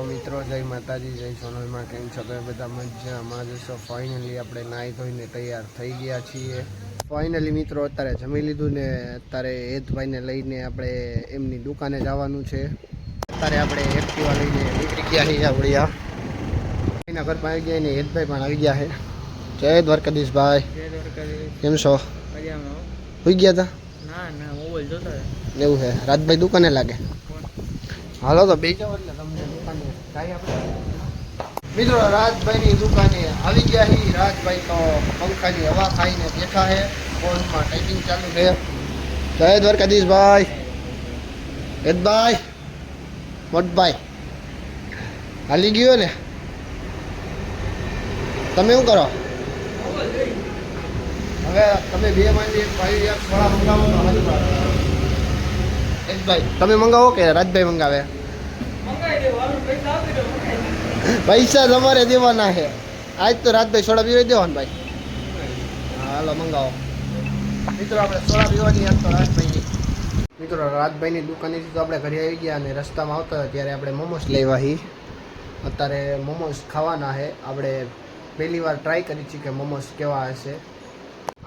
મિત્રો, જય માતાજી, જય સોનલમાં. કેમ છો તમે બધા? મજામાં જશો. ફાઇનલી આપણે નાહી ધોઈને તૈયાર થઈ ગયા છીએ. ફાઇનલી મિત્રો અત્યારે જમી લીધું ને અત્યારે હેતભાઈને લઈને આપણે એમની દુકાને જવાનું છે. અત્યારે આપણે એક્ટિવા લઈને નીકળી ગયા છીએ. આવડ્યા એના ઘર પણ આવી ગયા ને હેતભાઈ પણ આવી ગયા છે. જય દ્વારકાધીશભાઈ, કેમ છો? હોઈ ગયા હતા? એવું છે. રાજભાઈ દુકાને લાગે. હાલો તો બે જાવ એટલે તમને દુકાને જાય આપણે. મિત્રો રાજભાઈની દુકાને આવી ગયા છીએ. રાજભાઈ તો પંખાની હવા ખાઈને બેઠા છે. ફોનમાં ટાઈપિંગ ચાલુ છે. જય દ્વારકાધીશભાઈ, હેતભાઈ, મોટભાઈ હાલી ગયો ને? તમે શું કરો હવે? તમે બે માંથી એક ભાઈ એક થોડા મંગાવો તો હાજર. ભાઈ તમે મંગાવો કે રાજભાઈ મંગાવે? પૈસા તમારે દેવાના છે. આજ તો રાજભાઈ સોડા પીવા દેવાનું ભાઈ. હાલો મંગાવો. મિત્રો આપણે સોડા પીવાની આજ તો રાજભાઈની. મિત્રો રાજભાઈની દુકાનેથી તો આપણે ઘરે આવી ગયા અને રસ્તામાં આવતા હતા ત્યારે આપણે મોમોસ લેવા હી. અત્યારે મોમોસ ખાવાના છે. આપણે પહેલી વાર ટ્રાય કરી છે કે મોમોસ કેવા હશે.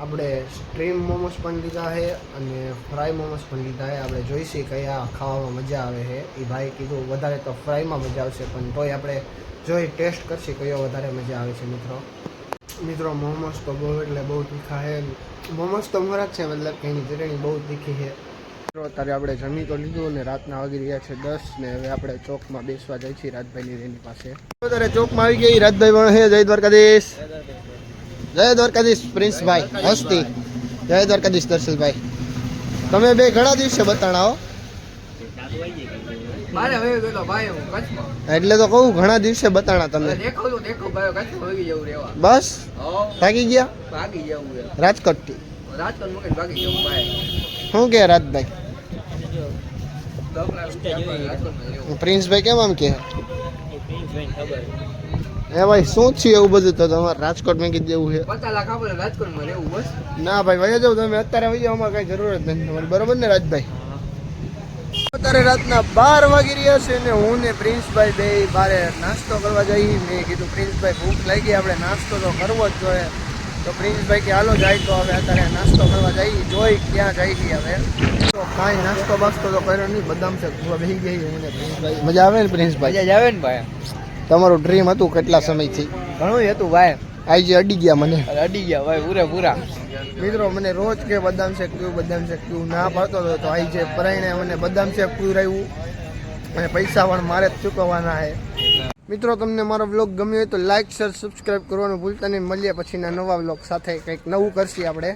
આપણે સ્ટ્રીમ મોમોસ પણ લીધા છે અને ફ્રાય મોમોસ પણ લીધા છે. આપણે જોઈશું કયા ખાવામાં મજા આવે છે. એ ભાઈ કીધું વધારે તો ફ્રાયમાં મજા આવશે, પણ તોય આપણે જોઈ ટેસ્ટ કરશે કયો વધારે મજા આવે છે. મિત્રો મોમોસ તો બહુ એટલે બહુ તીખા છે. મોમોસ તો મોરા જ છે, મતલબ કે એની ચટણી બહુ તીખી છે. મિત્રો અત્યારે આપણે જમી તો લીધું અને રાતના વાગી રહ્યા છે 10 ને હવે આપણે ચોકમાં બેસવા જઈએ છીએ રાજભાઈની રેની પાસે. અત્યારે ચોકમાં આવી ગઈ રાજભાઈ પણ છે. જય દ્વારકાધીશ, જય દ્વારકાધીશ પ્રિન્સભાઈ, હસ્તી. જય દ્વારકાધીશ દર્શનભાઈ. તમે બે ઘણા દિવસે બતાણા હો. એટલે તો કહું ઘણા દિવસે બતાણા તમે. બસ ભાગી ગયા રાજકોટ થી. શું કે રાજભાઈ? પ્રિન્સભાઈ કેમ આમ કે? એ ભાઈ શું છે એવું બધું? તો તમારે રાજકોટ મેં કીધું એવું છે. ના ભાઈ વહી જાવ તમે અત્યારે વહી જાવ, અમારે કઈ જરૂર જ નથી તમારી. બરોબર ને રાજભાઈ? અત્યારે રાતના 12 વાગી રહ્યા છે ને હું ને પ્રિન્સભાઈ બે બારે નાસ્તો કરવા જઈએ. મેં કીધું પ્રિન્સભાઈ ભૂખ લાગી, આપણે નાસ્તો તો કરવો જ જોઈએ. તો પ્રિન્સભાઈ કે હાલો જાય તો હવે અત્યારે નાસ્તો કરવા જઈએ. જોઈ ક્યાં જઈએ હવે. તો કાંઈ નાસ્તો બાસ્તો તો કર્યો નહીં. બદામ શેક બેસી ગઈ હું ને પ્રિન્સભાઈ. મજા આવે ને પ્રિન્સભાઈ? મજા આવે ને ભાઈ. તમારું ડ્રીમ હતું કેટલા સમયથી? ઘણું હતું ભાઈ. આજે અડી ગયા મને. અડી ગયા ભાઈ પૂરેપૂરા. મિત્રો મને રોજ કે બદામ શેક પીવું, બદામ શેક પીવું, ના પાડતો હતો. તો આજે પરાયણે મને બદામ શેક પીવડાવ્યું અને પૈસા પણ મારે જ ચૂકવવાના છે. મિત્રો તમને મારો વ્લોગ ગમ્યો હોય તો લાઈક, શેર, સબસ્ક્રાઈબ કરવાનું ભૂલતા નહીં. મળીએ પછીના નવા વ્લોગ સાથે. કંઈક નવું કરશી આપણે.